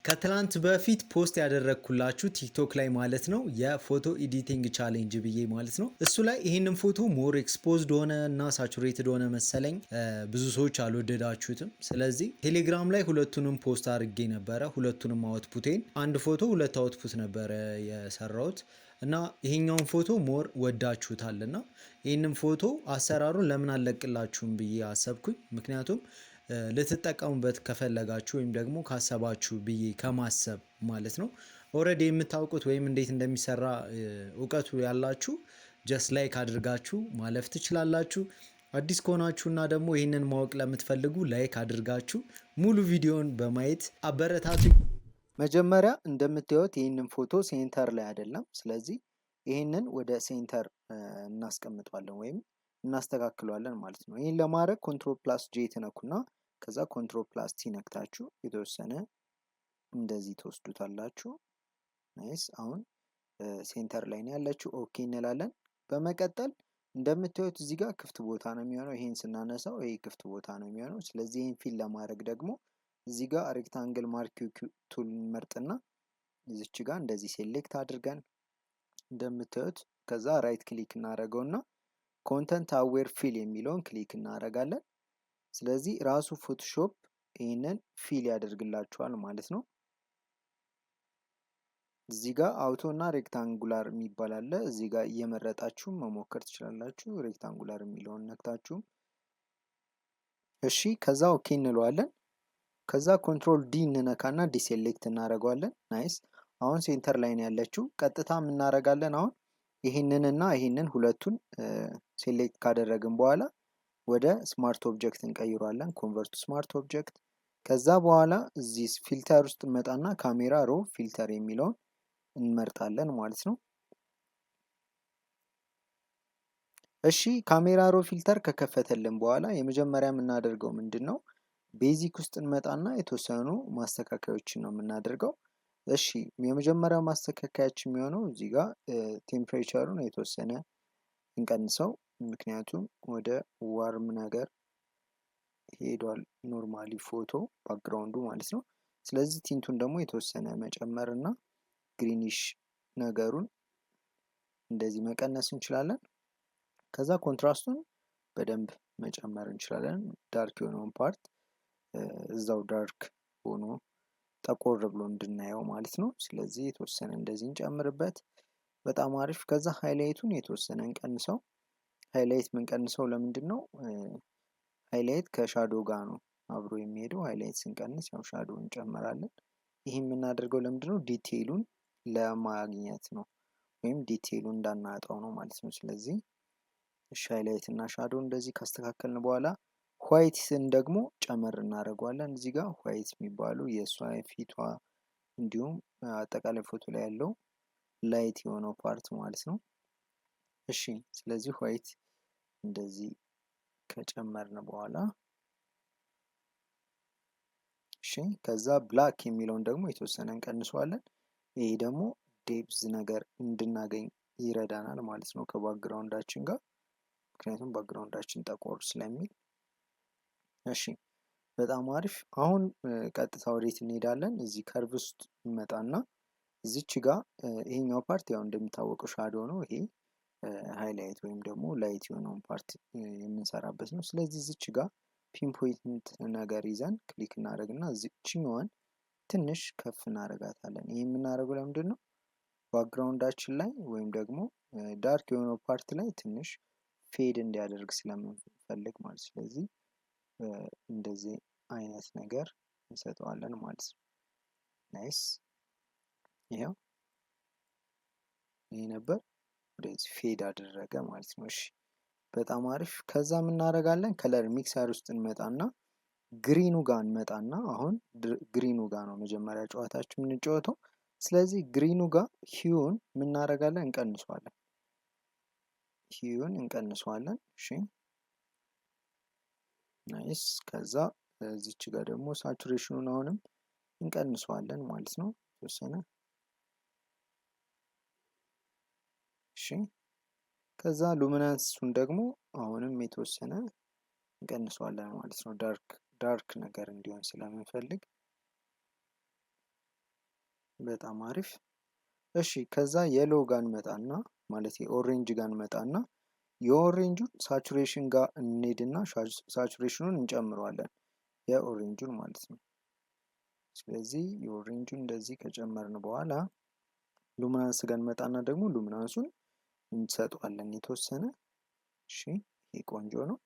ከትላንት በፊት ፖስት ያደረግኩላችሁ ቲክቶክ ላይ ማለት ነው የፎቶ ኤዲቲንግ ቻሌንጅ ብዬ ማለት ነው። እሱ ላይ ይህንን ፎቶ ሞር ኤክስፖዝድ ሆነ እና ሳቹሬትድ ሆነ መሰለኝ ብዙ ሰዎች አልወደዳችሁትም። ስለዚህ ቴሌግራም ላይ ሁለቱንም ፖስት አድርጌ ነበረ። ሁለቱንም አውትፑቴን አንድ ፎቶ ሁለት አውትፑት ነበረ የሰራሁት እና ይሄኛውን ፎቶ ሞር ወዳችሁታል እና ይህንን ፎቶ አሰራሩን ለምን አለቅላችሁም ብዬ አሰብኩኝ። ምክንያቱም ልትጠቀሙበት ከፈለጋችሁ ወይም ደግሞ ካሰባችሁ ብዬ ከማሰብ ማለት ነው። ኦልሬዲ የምታውቁት ወይም እንዴት እንደሚሰራ እውቀቱ ያላችሁ ጀስት ላይክ አድርጋችሁ ማለፍ ትችላላችሁ። አዲስ ከሆናችሁና ደግሞ ይህንን ማወቅ ለምትፈልጉ ላይክ አድርጋችሁ ሙሉ ቪዲዮን በማየት አበረታቱ። መጀመሪያ እንደምታዩት ይህንን ፎቶ ሴንተር ላይ አይደለም። ስለዚህ ይህንን ወደ ሴንተር እናስቀምጠዋለን ወይም እናስተካክለዋለን ማለት ነው። ይህን ለማድረግ ኮንትሮል ፕላስ ጄ ትነኩና ከዛ ኮንትሮል ፕላስ ቲ ነክታችሁ የተወሰነ እንደዚህ ትወስዱታላችሁ። ናይስ። አሁን ሴንተር ላይ ነው ያለችው። ኦኬ እንላለን። በመቀጠል እንደምታዩት እዚህ ጋር ክፍት ቦታ ነው የሚሆነው። ይሄን ስናነሳው ይሄ ክፍት ቦታ ነው የሚሆነው። ስለዚህ ይሄን ፊል ለማድረግ ደግሞ እዚህ ጋር ሬክታንግል ማርኪው ቱል እንመርጥና እዚች ጋር እንደዚህ ሴሌክት አድርገን እንደምታዩት ከዛ ራይት ክሊክ እናደርገውና ኮንተንት አዌር ፊል የሚለውን ክሊክ እናደርጋለን። ስለዚህ ራሱ ፎቶሾፕ ይህንን ፊል ያደርግላችኋል ማለት ነው። እዚህ ጋር አውቶ እና ሬክታንጉላር የሚባል አለ። እዚህ ጋር እየመረጣችሁ መሞከር ትችላላችሁ። ሬክታንጉላር የሚለውን ነክታችሁ እሺ፣ ከዛ ኦኬ እንለዋለን። ከዛ ኮንትሮል ዲ እንነካና ዲሴሌክት እናደርገዋለን። ናይስ። አሁን ሴንተር ላይ ነው ያለችው። ቀጥታ የምናደርጋለን አሁን ይህንንና ይህንን ሁለቱን ሴሌክት ካደረግን በኋላ ወደ ስማርት ኦብጀክት እንቀይሯለን። ኮንቨርት ስማርት ኦብጀክት። ከዛ በኋላ እዚህ ፊልተር ውስጥ እንመጣና ካሜራ ሮ ፊልተር የሚለውን እንመርጣለን ማለት ነው። እሺ፣ ካሜራ ሮ ፊልተር ከከፈተልን በኋላ የመጀመሪያ የምናደርገው ምንድን ነው? ቤዚክ ውስጥ እንመጣና የተወሰኑ ማስተካከያዎችን ነው የምናደርገው። እሺ፣ የመጀመሪያው ማስተካከያችን የሚሆነው እዚህ ጋር ቴምፕሬቸሩን የተወሰነ እንቀንሰው። ምክንያቱም ወደ ዋርም ነገር ሄዷል ኖርማሊ ፎቶ ባክግራውንዱ ማለት ነው። ስለዚህ ቲንቱን ደግሞ የተወሰነ መጨመር እና ግሪኒሽ ነገሩን እንደዚህ መቀነስ እንችላለን። ከዛ ኮንትራስቱን በደንብ መጨመር እንችላለን። ዳርክ የሆነውን ፓርት እዛው ዳርክ ሆኖ ጠቆር ብሎ እንድናየው ማለት ነው። ስለዚህ የተወሰነ እንደዚህ እንጨምርበት። በጣም አሪፍ። ከዛ ሃይላይቱን የተወሰነ እንቀንሰው። ሃይላይት የምንቀንሰው ለምንድን ነው? ሃይላይት ከሻዶ ጋር ነው አብሮ የሚሄደው። ሃይላይት ስንቀንስ ያው ሻዶ እንጨምራለን። ይህ የምናደርገው ለምንድን ነው? ዲቴይሉን ለማግኘት ነው፣ ወይም ዲቴይሉን እንዳናጣው ነው ማለት ነው። ስለዚህ ሃይላይት እና ሻዶ እንደዚህ ካስተካከልን በኋላ ዋይትን ደግሞ ጨመር እናደርገዋለን። እዚህ ጋር ዋይት የሚባሉ የእሷ ፊቷ እንዲሁም አጠቃላይ ፎቶ ላይ ያለው ላይት የሆነው ፓርት ማለት ነው። እሺ፣ ስለዚህ ዋይት እንደዚህ ከጨመርን በኋላ እሺ፣ ከዛ ብላክ የሚለውን ደግሞ የተወሰነ እንቀንሰዋለን። ይሄ ደግሞ ዴፕዝ ነገር እንድናገኝ ይረዳናል ማለት ነው ከባክግራውንዳችን ጋር፣ ምክንያቱም ባክግራውንዳችን ጠቆር ስለሚል። እሺ፣ በጣም አሪፍ። አሁን ቀጥታ ወዴት እንሄዳለን? እዚህ ከርቭ ውስጥ እንመጣና እዚች ጋር ይሄኛው ፓርት ያው እንደሚታወቀው ሻዶ ነው። ይሄ ሃይላይት ወይም ደግሞ ላይት የሆነውን ፓርት የምንሰራበት ነው። ስለዚህ እዚች ጋር ፒንፖይንት ነገር ይዘን ክሊክ እናደርግና እዚችኛዋን ትንሽ ከፍ እናደርጋታለን። ይህ የምናደርገው ለምንድን ነው? ባክግራውንዳችን ላይ ወይም ደግሞ ዳርክ የሆነው ፓርት ላይ ትንሽ ፌድ እንዲያደርግ ስለምንፈልግ ማለት። ስለዚህ እንደዚህ አይነት ነገር እንሰጠዋለን ማለት ነው። ናይስ። ይሄው ይሄ ነበር፣ ወደዚህ ፌድ አደረገ ማለት ነው። እሺ፣ በጣም አሪፍ። ከዛ የምናደርጋለን ከለር ሚክሰር ውስጥ እንመጣና ግሪኑ ጋር እንመጣና አሁን ግሪኑ ጋር ነው መጀመሪያ ጨዋታችን የምንጫወተው። ስለዚህ ግሪኑ ጋር ሂዩን የምናደርጋለን እንቀንሰዋለን። ሂዩን እንቀንሰዋለን። እሺ፣ ናይስ። ከዛ እዚች ጋር ደግሞ ሳቹሬሽኑን አሁንም እንቀንሰዋለን ማለት ነው የተወሰነ። እሺ፣ ከዛ ሉሚናንሱን ደግሞ አሁንም የተወሰነ እንቀንሰዋለን ማለት ነው። ዳርክ ነገር እንዲሆን ስለምንፈልግ በጣም አሪፍ። እሺ ከዛ የሎ ጋር እንመጣና ማለት የኦሬንጅ ጋር እንመጣና የኦሬንጁን ሳቹሬሽን ጋር እንሄድና ሳቹሬሽኑን እንጨምረዋለን የኦሬንጁን ማለት ነው። ስለዚህ የኦሬንጁን እንደዚህ ከጨመርን በኋላ ሉሚናንስ ጋር እንመጣና ደግሞ ሉሚናንሱን እንሰጠዋለን የተወሰነ። እሺ ይሄ ቆንጆ ነው።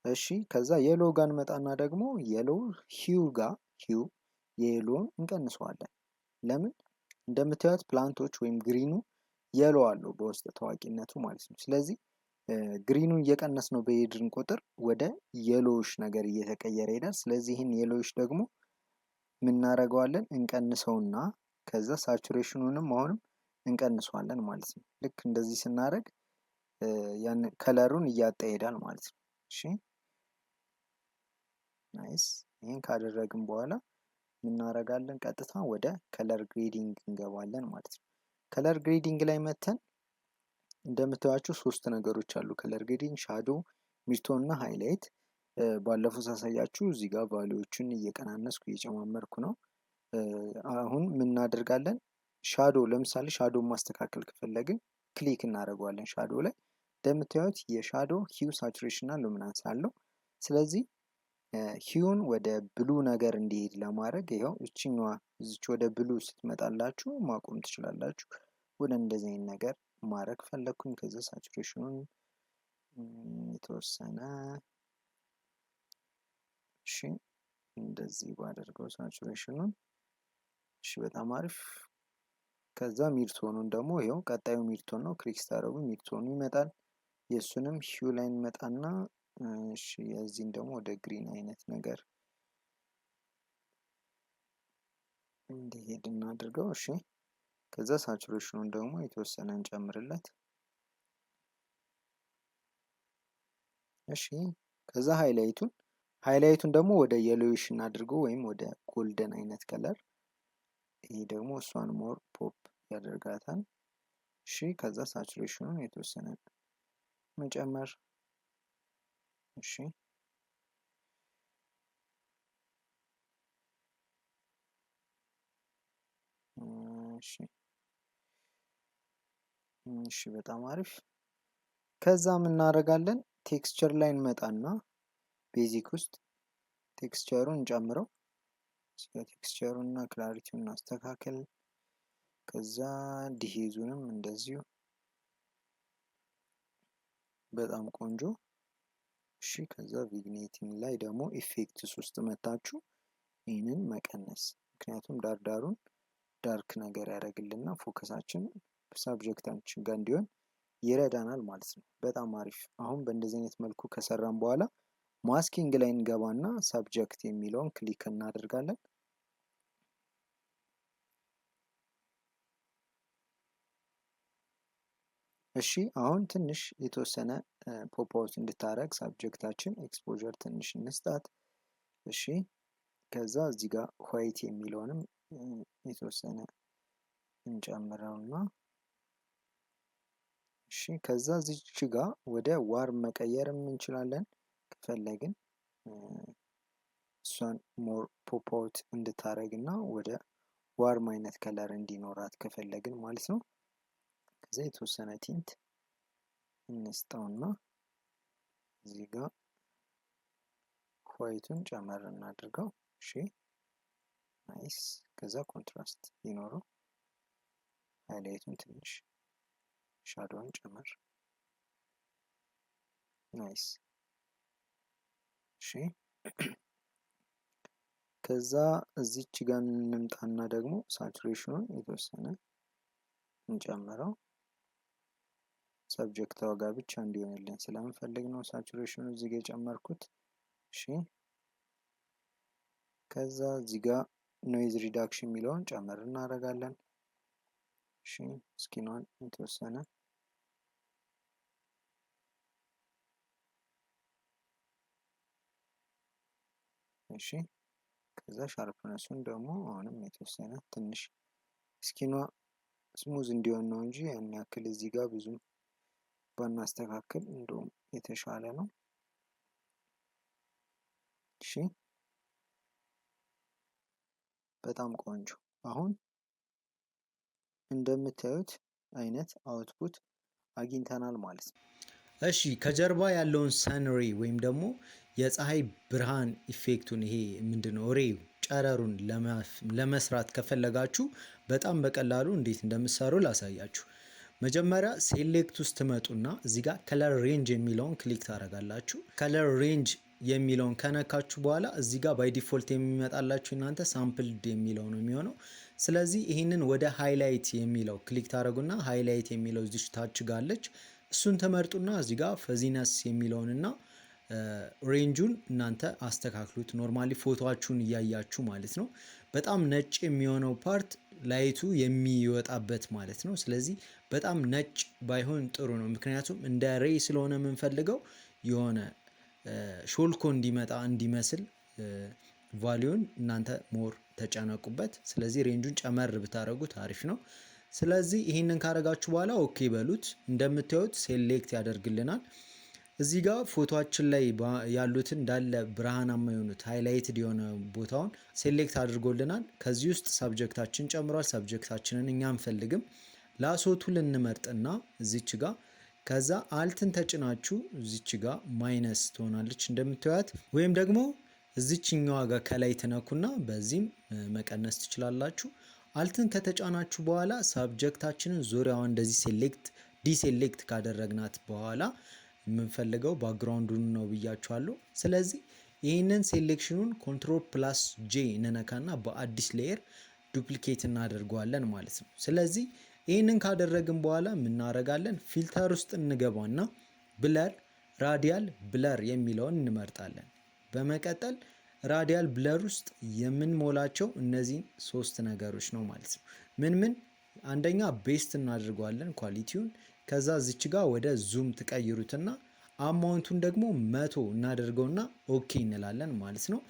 እሺ ከዛ የሎ ጋር እንመጣና ደግሞ የሎ ሂው ጋር ሂው የየሎውን እንቀንሰዋለን። ለምን እንደምታዩት ፕላንቶች ወይም ግሪኑ የሎ አለው በውስጥ ታዋቂነቱ ማለት ነው። ስለዚህ ግሪኑን እየቀነስ ነው በሄድን ቁጥር ወደ የሎሽ ነገር እየተቀየረ ይሄዳል። ስለዚህ ይህን የሎሽ ደግሞ ምናደርገዋለን እንቀንሰውና ከዛ ሳቹሬሽኑንም አሁንም እንቀንሰዋለን ማለት ነው። ልክ እንደዚህ ስናደርግ ያን ከለሩን እያጣ ይሄዳል ማለት ነው። እሺ ናይስ። ይህን ካደረግን በኋላ ምናደርጋለን ቀጥታ ወደ ከለር ግሬዲንግ እንገባለን ማለት ነው። ከለር ግሬዲንግ ላይ መተን እንደምታዩቸው ሶስት ነገሮች አሉ። ከለር ግሬዲንግ፣ ሻዶ፣ ሚድቶን እና ሃይላይት። ባለፈው ሳሳያችሁ እዚህ ጋር ቫሊዎቹን እየቀናነስኩ እየጨማመርኩ ነው። አሁን ምናደርጋለን ሻዶ፣ ለምሳሌ ሻዶ ማስተካከል ከፈለግን ክሊክ እናደርገዋለን ሻዶ ላይ። እንደምታዩት የሻዶ ሂው፣ ሳቹሬሽን እና ሉሚናንስ አለው። ስለዚህ ሂውን ወደ ብሉ ነገር እንዲሄድ ለማድረግ ይኸው እችኛዋ እዚች ወደ ብሉ ስትመጣላችሁ ማቆም ትችላላችሁ። ወደ እንደዚህ አይነት ነገር ማድረግ ፈለግኩኝ። ከዛ ሳቹሬሽኑን የተወሰነ እሺ እንደዚህ ባደርገው ሳቹሬሽኑን። እሺ በጣም አሪፍ። ከዛ ሚድቶኑን ደግሞ ይኸው ቀጣዩ ሚድቶን ነው። ክሊክ ስታደርጉ ሚድቶኑ ይመጣል። የእሱንም ሂው ላይ እንመጣና እሺ የዚህን ደግሞ ወደ ግሪን አይነት ነገር እንዲሄድ እናድርገው። እሺ ከዛ ሳቹሬሽኑን ደግሞ የተወሰነ እንጨምርለት። እሺ ከዛ ሃይላይቱን ደግሞ ወደ የሎዊሽ እናድርገው ወይም ወደ ጎልደን አይነት ከለር። ይሄ ደግሞ እሷን ሞር ፖፕ ያደርጋታል። እሺ ከዛ ሳቹሬሽኑን የተወሰነ መጨመር። እሺ እሺ በጣም አሪፍ። ከዛ እናደርጋለን ቴክስቸር ላይ እንመጣና ቤዚክ ውስጥ ቴክስቸሩን እንጨምረው። ቴክስቸሩን እና ክላሪቲውን እናስተካከል። ከዛ ዲሄዙንም እንደዚሁ በጣም ቆንጆ። እሺ ከዛ ቪግኔቲንግ ላይ ደግሞ ኢፌክትስ ውስጥ መታችሁ ይህንን መቀነስ፣ ምክንያቱም ዳርዳሩን ዳርክ ነገር ያደርግልና ፎከሳችን ሳብጀክታችን ጋር እንዲሆን ይረዳናል ማለት ነው። በጣም አሪፍ። አሁን በእንደዚህ አይነት መልኩ ከሰራን በኋላ ማስኪንግ ላይ እንገባና ሳብጀክት የሚለውን ክሊክ እናደርጋለን። እሺ አሁን ትንሽ የተወሰነ ፖፕ አውት እንድታረግ ሳብጀክታችን ኤክስፖዠር ትንሽ እንስጣት። እሺ ከዛ እዚህ ጋር ዋይት የሚለውንም የተወሰነ እንጨምረውና እሺ ከዛ እዚች ጋር ወደ ዋርም መቀየርም እንችላለን ከፈለግን እሷን ሞር ፖፕ አውት እንድታረግና ወደ ዋርም አይነት ከለር እንዲኖራት ከፈለግን ማለት ነው። ከዛ የተወሰነ ቲንት እንስጠውና እዚህ ጋር ዋይቱን ጨመር እናድርገው። እሺ ናይስ። ከዛ ኮንትራስት ይኖረው። ሃይላይቱን ትንሽ ሻዶውን ጨመር። ናይስ። እሺ ከዛ እዚች ጋር እንምጣና ደግሞ ሳቹሬሽኑን የተወሰነ እንጨምረው። ሰብጀክት ዋጋ ብቻ እንዲሆንልን ስለምፈልግ ነው ሳቹሬሽኑ እዚህ ጋር የጨመርኩት። እሺ ከዛ እዚህ ጋር ኖይዝ ሪዳክሽን የሚለውን ጨመር እናደርጋለን። እሺ ስኪኗን የተወሰነ እሺ ከዛ ሻርፕነሱን ደግሞ አሁንም የተወሰነ ትንሽ ስኪኗ ስሙዝ እንዲሆን ነው እንጂ ያን ያክል እዚህ ጋር ብዙም ባናስተካክል እንደውም የተሻለ ነው። እሺ በጣም ቆንጆ። አሁን እንደምታዩት አይነት አውትፑት አግኝተናል ማለት ነው። እሺ ከጀርባ ያለውን ሰንሬ ወይም ደግሞ የፀሐይ ብርሃን ኢፌክቱን ይሄ ምንድነው ሬው ጨረሩን ለመስራት ከፈለጋችሁ በጣም በቀላሉ እንዴት እንደምትሰሩ ላሳያችሁ። መጀመሪያ ሴሌክት ውስጥ ትመጡና እዚህ ጋር ከለር ሬንጅ የሚለውን ክሊክ ታደርጋላችሁ። ከለር ሬንጅ የሚለውን ከነካችሁ በኋላ እዚህ ጋር ባይ ዲፎልት የሚመጣላችሁ እናንተ ሳምፕልድ የሚለው ነው የሚሆነው። ስለዚህ ይህንን ወደ ሃይላይት የሚለው ክሊክ ታደርጉና ሃይላይት የሚለው እዚች ታች ጋለች እሱን ተመርጡና እዚህ ጋር ፈዚነስ የሚለውንና ሬንጁን እናንተ አስተካክሉት። ኖርማሊ ፎቶአችሁን እያያችሁ ማለት ነው። በጣም ነጭ የሚሆነው ፓርት ላይቱ የሚወጣበት ማለት ነው። ስለዚህ በጣም ነጭ ባይሆን ጥሩ ነው። ምክንያቱም እንደ ሬይ ስለሆነ የምንፈልገው የሆነ ሾልኮ እንዲመጣ እንዲመስል ቫሊዩን እናንተ ሞር ተጨነቁበት። ስለዚህ ሬንጁን ጨመር ብታደርጉት አሪፍ ነው። ስለዚህ ይህንን ካረጋችሁ በኋላ ኦኬ በሉት። እንደምታዩት ሴሌክት ያደርግልናል። እዚህ ጋር ፎቶአችን ላይ ያሉትን እንዳለ ብርሃናማ የሆኑት ሃይላይትድ የሆነ ቦታውን ሴሌክት አድርጎልናል። ከዚህ ውስጥ ሳብጀክታችን ጨምሯል። ሳብጀክታችንን እኛ አንፈልግም። ላሶቱ ልንመርጥና እዚች ጋር ከዛ አልትን ተጭናችሁ እዚች ጋር ማይነስ ትሆናለች እንደምታዩት፣ ወይም ደግሞ እዚችኛዋ ጋር ከላይ ትነኩና በዚህም መቀነስ ትችላላችሁ። አልትን ከተጫናችሁ በኋላ ሳብጀክታችንን ዙሪያዋን እንደዚህ ዲሴሌክት ካደረግናት በኋላ የምንፈልገው ባክግራውንዱን ነው ብያችኋለሁ። ስለዚህ ይህንን ሴሌክሽኑን ኮንትሮል ፕላስ ጄ እንነካና በአዲስ ሌየር ዱፕሊኬት እናደርገዋለን ማለት ነው። ስለዚህ ይህንን ካደረግን በኋላ የምናደርጋለን ፊልተር ውስጥ እንገባና ብለር ራዲያል ብለር የሚለውን እንመርጣለን። በመቀጠል ራዲያል ብለር ውስጥ የምንሞላቸው እነዚህ ሶስት ነገሮች ነው ማለት ነው። ምን አንደኛ ቤስት እናድርገዋለን ኳሊቲውን። ከዛ እዚች ጋር ወደ ዙም ትቀይሩትና አማውንቱን ደግሞ 100 እናደርገውና ኦኬ እንላለን ማለት ነው።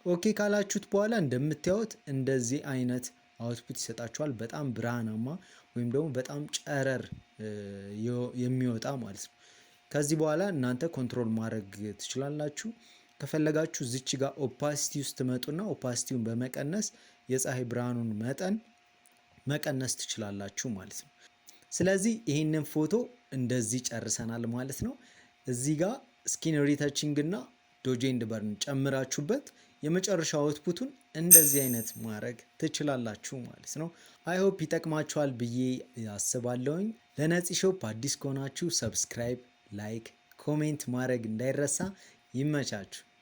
ኦኬ ካላችሁት በኋላ እንደምታዩት እንደዚህ አይነት አውትፑት ይሰጣችኋል። በጣም ብርሃናማ ወይም ደግሞ በጣም ጨረር የሚወጣ ማለት ነው። ከዚህ በኋላ እናንተ ኮንትሮል ማድረግ ትችላላችሁ። ከፈለጋችሁ እዚች ጋር ኦፓሲቲ ውስጥ ትመጡና ኦፓሲቲውን በመቀነስ የፀሐይ ብርሃኑን መጠን መቀነስ ትችላላችሁ ማለት ነው። ስለዚህ ይህንን ፎቶ እንደዚህ ጨርሰናል ማለት ነው። እዚህ ጋር ስኪን ሪተችንግ እና ዶጅ ኤንድ በርን ጨምራችሁበት የመጨረሻ አውትፑቱን እንደዚህ አይነት ማድረግ ትችላላችሁ ማለት ነው። አይሆፕ ይጠቅማችኋል ብዬ አስባለሁኝ። ለነፂ ሾፕ አዲስ ከሆናችሁ ሰብስክራይብ፣ ላይክ፣ ኮሜንት ማድረግ እንዳይረሳ። ይመቻችሁ።